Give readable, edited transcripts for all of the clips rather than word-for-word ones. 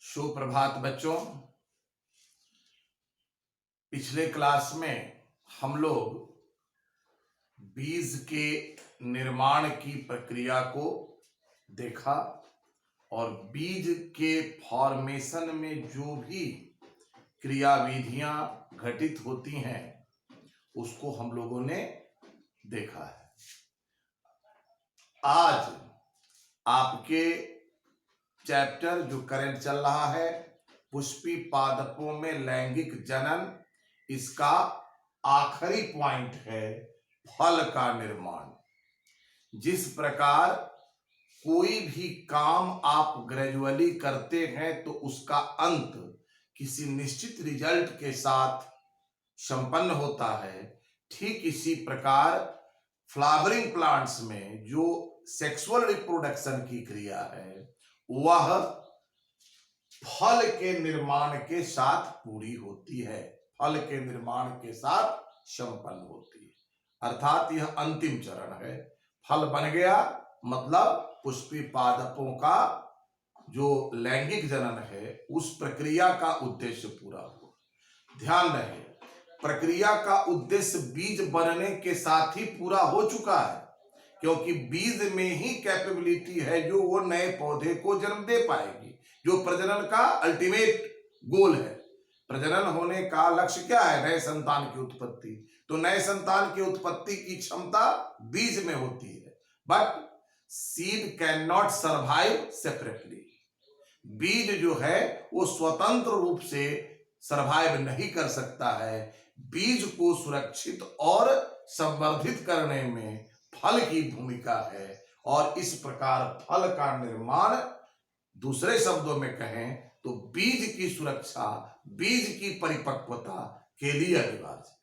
सुप्रभात बच्चों। पिछले क्लास में हम लोग बीज के निर्माण की प्रक्रिया को देखा और बीज के फॉर्मेशन में जो भी क्रियाविधियां घटित होती हैं उसको हम लोगों ने देखा है। आज आपके चैप्टर जो करंट चल रहा है पुष्पी पादपों में लैंगिक जनन, इसका आखिरी पॉइंट है फल का निर्माण। जिस प्रकार कोई भी काम आप ग्रेजुअली करते हैं तो उसका अंत किसी निश्चित रिजल्ट के साथ संपन्न होता है, ठीक इसी प्रकार फ्लावरिंग प्लांट्स में जो सेक्सुअल रिप्रोडक्शन की क्रिया है वह फल के निर्माण के साथ पूरी होती है, फल के निर्माण के साथ संपन्न होती है। अर्थात यह अंतिम चरण है। फल बन गया मतलब पुष्पी पादपों का जो लैंगिक जनन है उस प्रक्रिया का उद्देश्य पूरा हुआ। ध्यान रहे, प्रक्रिया का उद्देश्य बीज बनने के साथ ही पूरा हो चुका है, क्योंकि बीज में ही कैपेबिलिटी है जो वो नए पौधे को जन्म दे पाएगी, जो प्रजनन का अल्टीमेट गोल है। प्रजनन होने का लक्ष्य क्या है? नए संतान की उत्पत्ति। तो नए संतान की उत्पत्ति की क्षमता बीज में होती है, but seed can not survive separately. बीज जो है वो स्वतंत्र रूप से सर्वाइव नहीं कर सकता है। बीज को सुरक्षित और संवर्धित करने में फल की भूमिका है और इस प्रकार फल का निर्माण, दूसरे शब्दों में कहें तो बीज की सुरक्षा, बीज की परिपक्वता के लिए अनिवार्य है।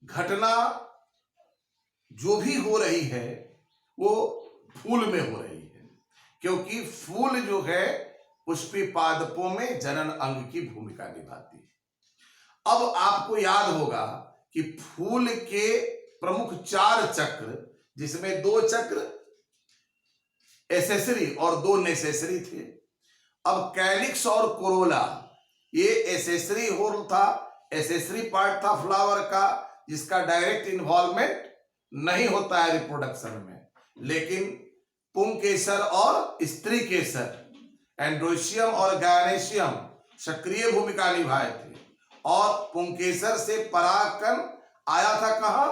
घटना जो भी हो रही है वो फूल में हो रही है, क्योंकि फूल जो है पुष्पी पादपों में जनन अंग की भूमिका निभाती है। अब आपको याद होगा कि फूल के प्रमुख 4 चक्र, जिसमें 2 चक्र एसेसरी और 2 नेसेसरी थे। अब कैलिक्स और कोरोला ये एसेसरी होल था, एसेसरी पार्ट था फ्लावर का, जिसका डायरेक्ट इन्वॉल्वमेंट नहीं होता है रिप्रोडक्शन में। लेकिन पुंकेसर और स्त्री केसर, एंड्रोशियम और गायनेशियम सक्रिय भूमिका निभाए थे और पुंकेसर से परागकण आया था कहां?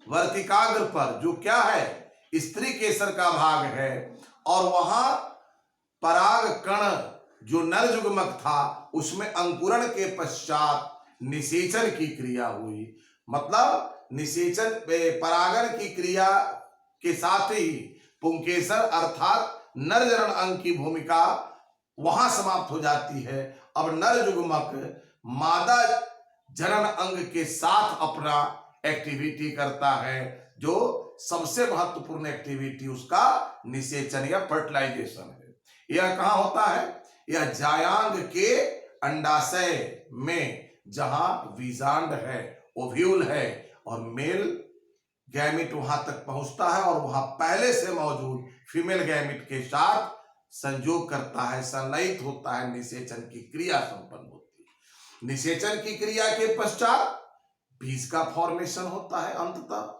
वर्तिकाग्र पर, जो क्या है? स्त्री केसर का भाग है। और वहां पराग कण जो नर युग्मक था उसमें अंकुरण के पश्चात निषेचन की क्रिया हुई। मतलब निषेचन परागण की क्रिया के साथ ही पुंकेसर अर्थात नर जनन अंग की भूमिका वहां समाप्त हो जाती है। अब नर युग्मक मादा जनन अंग के साथ अपना एक्टिविटी करता है, जो सबसे महत्वपूर्ण एक्टिविटी उसका निषेचन या फर्टिलाइजेशन है। यह कहां होता है? यह जायांग के अंडाशय में, जहां बीजांड है, ओव्यूल है और मेल गैमिट वहां तक पहुंचता है और वहां पहले से मौजूद फीमेल गैमिट के साथ संयोग करता है, संलयित होता है, निषेचन की क्रिया संपन्न होती है। निषेचन की क्रिया के पश्चात बीज का फॉर्मेशन होता है अंततः।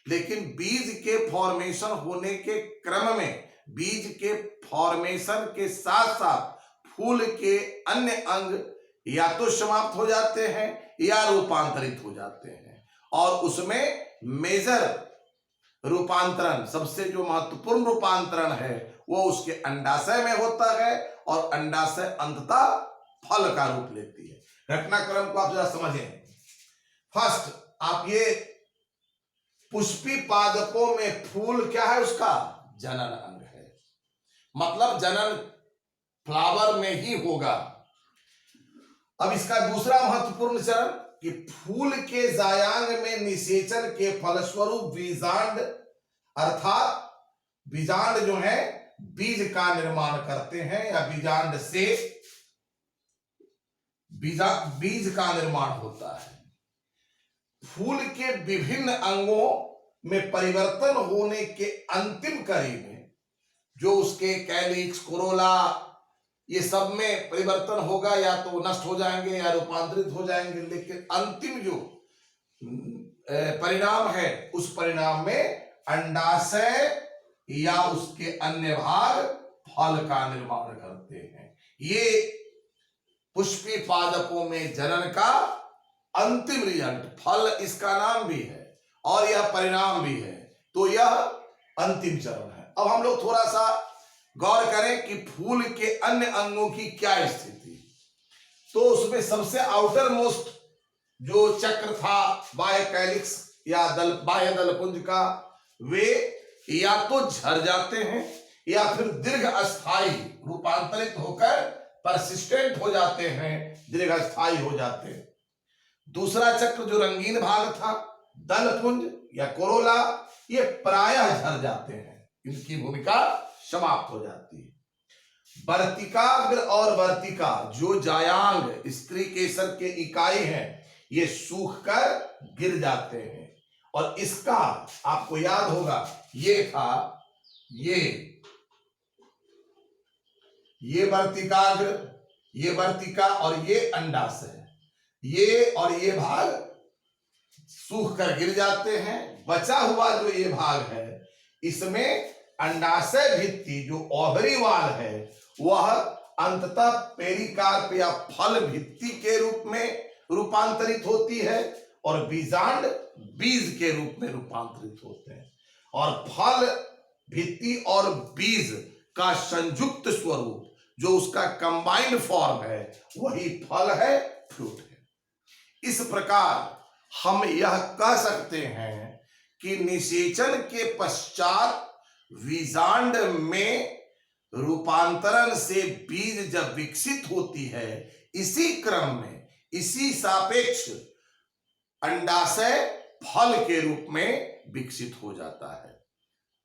लेकिन बीज के फॉर्मेशन होने के क्रम में, बीज के फॉर्मेशन के साथ साथ फूल के अन्य अंग या तो समाप्त हो जाते हैं या रूपांतरित हो जाते हैं, और उसमें मेजर रूपांतरण, सबसे जो महत्वपूर्ण रूपांतरण है वो उसके अंडाशय में होता है और अंडाशय अंततः फल का रूप लेती है। घटनाक्रम को आप जरा समझें। फर्स्ट, आप ये पुष्पी पादपों में फूल क्या है? उसका जनन अंग है, मतलब जनन फ्लावर में ही होगा। अब इसका दूसरा महत्वपूर्ण चरण कि फूल के जायांग में निषेचन के फलस्वरूप बीजांड अर्थात बीजांड जो है बीज का निर्माण करते हैं या बीजांड से बीज का निर्माण होता है। फूल के विभिन्न अंगों में परिवर्तन होने के अंतिम कड़ी में जो उसके कैलिक्स, कोरोला, ये सब में परिवर्तन होगा, या तो नष्ट हो जाएंगे या रूपांतरित हो जाएंगे, लेकिन अंतिम जो परिणाम है उस परिणाम में अंडाशय या उसके अन्य भाग फल का निर्माण करते हैं। ये पुष्पी पादपों में जनन का अंतिम रिजल्ट, फल इसका नाम भी है और यह परिणाम भी है, तो यह अंतिम चरण है। अब हम लोग थोड़ा सा गौर करें कि फूल के अन्य अंगों की क्या स्थिति। तो उसमें सबसे आउटर मोस्ट जो चक्र था बाह्य कैलिक्स या बाह्य दलपुंज का, वे या तो झर जाते हैं या फिर दीर्घ अस्थाई रूपांतरित होकर परसिस्टेंट हो जाते हैं, दीर्घ अस्थाई हो जाते हैं। दूसरा चक्र जो रंगीन भाग था, दलपुंज या कोरोला, ये प्रायः झर जाते हैं, इनकी भूमिका समाप्त हो जाती है। वर्तिकाग्र और वर्तिका जो जायांग स्त्री केसर के इकाई हैं, ये सूख कर गिर जाते हैं। और इसका आपको याद होगा, ये था ये वर्तिकाग्र, ये वर्तिका और ये अंडाशय, ये और ये भाग सूख कर गिर जाते हैं। बचा हुआ जो ये भाग है, इसमें अंडाशय भित्ति जो ओवरी वाल है, वह अंततः पेरिकार्प या फल भित्ति के रूप में रूपांतरित होती है और बीजांड बीज के रूप में रूपांतरित होते हैं। और फल भित्ति और बीज का संयुक्त स्वरूप, जो उसका कंबाइंड फॉर्म है, वही फल है, फ्रूट है। इस प्रकार हम यह कह सकते हैं कि निषेचन के पश्चात बीजांड में रूपांतरण से बीज जब विकसित होती है, इसी क्रम में, इसी सापेक्ष अंडाशय फल के रूप में विकसित हो जाता है।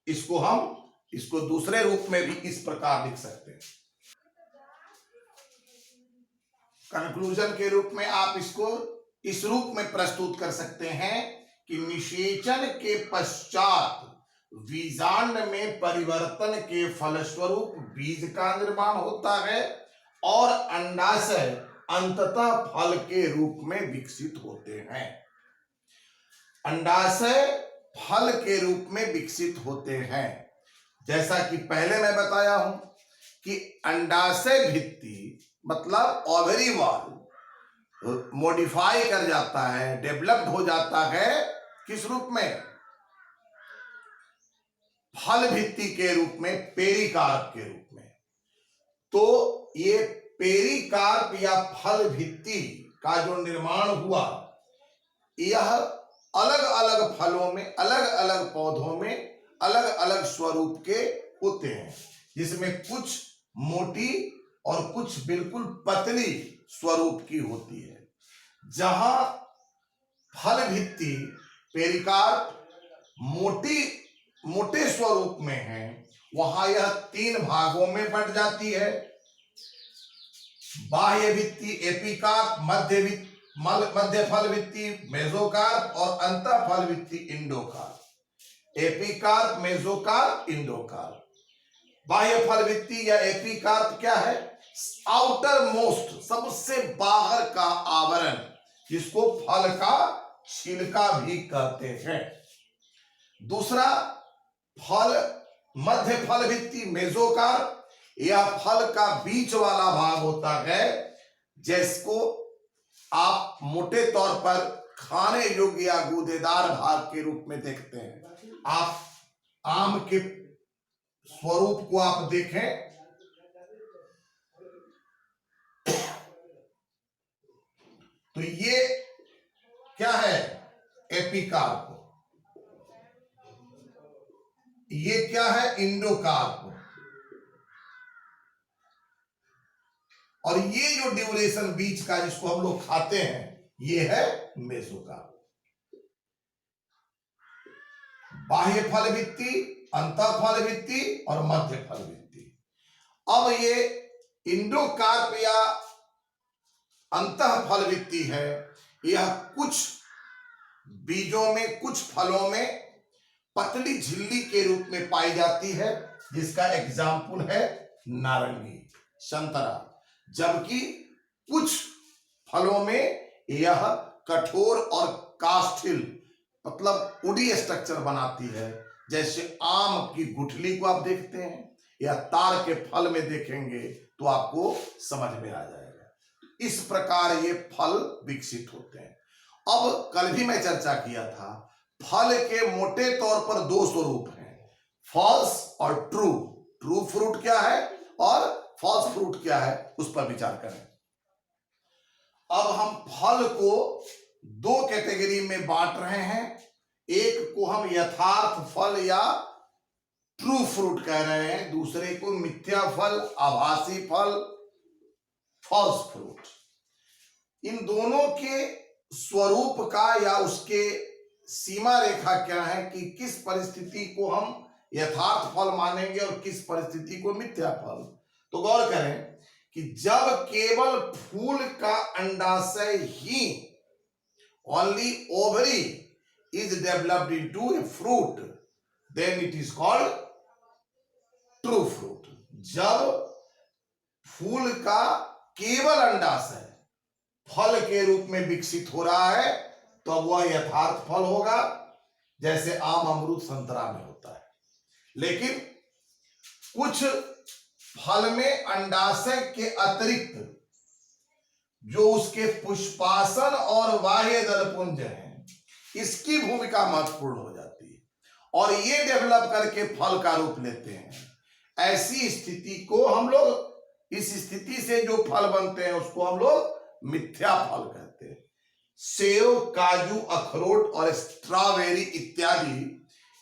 इसको दूसरे रूप में भी इस प्रकार लिख सकते हैं। कंक्लूजन के रूप में आप इसको इस रूप में प्रस्तुत कर सकते हैं कि निषेचन के पश्चात बीजांड में परिवर्तन के फलस्वरूप बीज का निर्माण होता है और अंडाशय अंततः फल के रूप में विकसित होते हैं। अंडाशय फल के रूप में विकसित होते हैं। जैसा कि पहले मैं बताया हूं कि अंडाशय भित्ति मतलब ओवरी वॉल मॉडिफाई कर जाता है, डेवलप्ड हो जाता है, किस रूप में? फल भित्ति के रूप में, पेरिकार्प के रूप में। तो ये पेरिकार्प या फल भित्ति का जो निर्माण हुआ, यह अलग अलग फलों में, अलग अलग पौधों में अलग अलग स्वरूप के होते हैं, जिसमें कुछ मोटी और कुछ बिल्कुल पतली स्वरूप की होती है। जहां फल भित्ति पेरिकार्प मोटे स्वरूप में है, वहां यह 3 भागों में बंट जाती है। बाह्य भित्ति एपिकार्प, मध्य फल भित्ति मेसोकार्प और अंतः फल भित्ति इंडोकार्प। Epicarp, mesocarp, endocarp. बाह्य फल भित्ति या एपिकार्प क्या है? आउटर मोस्ट, सबसे बाहर का आवरण, जिसको फल का छिलका भी कहते हैं। दूसरा मध्य फल भित्ति मेसोकार्प, यह फल का बीच वाला भाग होता है, जिसको आप मोटे तौर पर खाने योग्य या गूदेदार भाग के रूप में देखते हैं। आप आम के स्वरूप को आप देखें, तो ये क्या है? एपिकार्प। ये क्या है? इंडोकार्प। और ये जो ड्यूरेशन बीच का जिसको हम लोग खाते हैं, ये है मेसोकार्प। बाह्य फल भित्ति, अंतः फल भित्ति और मध्य फल भित्ति। अब ये इंडोकार्प या अंतः फल भित्ति है, यह कुछ बीजों में, कुछ फलों में पतली झिल्ली के रूप में पाई जाती है, जिसका एग्जाम्पल है नारंगी, संतरा। जबकि कुछ फलों में यह कठोर और कास्टिल मतलब उडी स्ट्रक्चर बनाती है, जैसे आम की गुठली को आप देखते हैं या तार के फल में देखेंगे तो आपको समझ में आ जाएगा। इस प्रकार ये फल विकसित होते हैं। अब कल भी मैं चर्चा किया था, फल के मोटे तौर पर दो स्वरूप हैं, फॉल्स और ट्रू। ट्रू फ्रूट क्या है और फॉल्स फ्रूट क्या है, उस पर विचार करें। अब हम फल को दो कैटेगरी में बांट रहे हैं। एक को हम यथार्थ फल या ट्रू फ्रूट कह रहे हैं, दूसरे को मिथ्या फल, आभासी फल, फॉल्स फ्रूट। इन दोनों के स्वरूप का या उसके सीमा रेखा क्या है कि किस परिस्थिति को हम यथार्थ फल मानेंगे और किस परिस्थिति को मिथ्या फल। तो गौर करें कि जब केवल फूल का अंडाशय ही, only ovary is developed into a fruit, then it is called true fruit. जब फूल का केवल अंडाशय फल के रूप में विकसित हो रहा है तो वह यथार्थ फल होगा, जैसे आम, अमरूद, संतरा में होता है। लेकिन कुछ फल में अंडाशय के अतिरिक्त जो उसके पुष्पासन और बाह्य दलपुंज हैं, इसकी भूमिका महत्वपूर्ण हो जाती है और ये डेवलप करके फल का रूप लेते हैं। ऐसी स्थिति को हम लोग, इस स्थिति से जो फल बनते हैं उसको हम लोग मिथ्या फल कहते हैं। सेव, काजू, अखरोट और स्ट्रॉबेरी इत्यादि,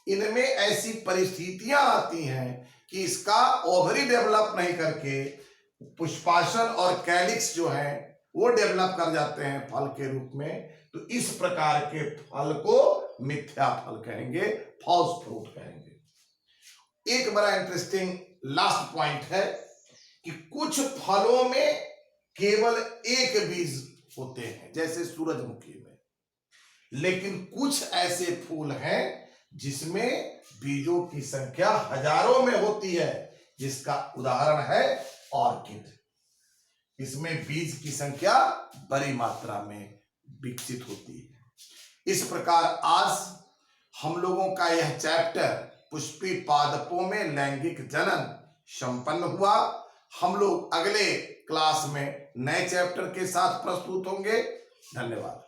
इनमें ऐसी परिस्थितियां आती हैं कि इसका ओवरी डेवलप नहीं करके पुष्पासन और कैलिक्स जो है वो डेवलप कर जाते हैं फल के रूप में। तो इस प्रकार के फल को मिथ्या फल कहेंगे, फॉल्स फ्रूट कहेंगे। एक बड़ा इंटरेस्टिंग लास्ट पॉइंट है कि कुछ फलों में केवल एक बीज होते हैं, जैसे सूरजमुखी में, लेकिन कुछ ऐसे फूल हैं जिसमें बीजों की संख्या हजारों में होती है, जिसका उदाहरण है ऑर्किड। इसमें बीज की संख्या बड़ी मात्रा में विकसित होती है। इस प्रकार आज हम लोगों का यह चैप्टर पुष्पी पादपों में लैंगिक जनन संपन्न हुआ। हम लोग अगले क्लास में नए चैप्टर के साथ प्रस्तुत होंगे। धन्यवाद।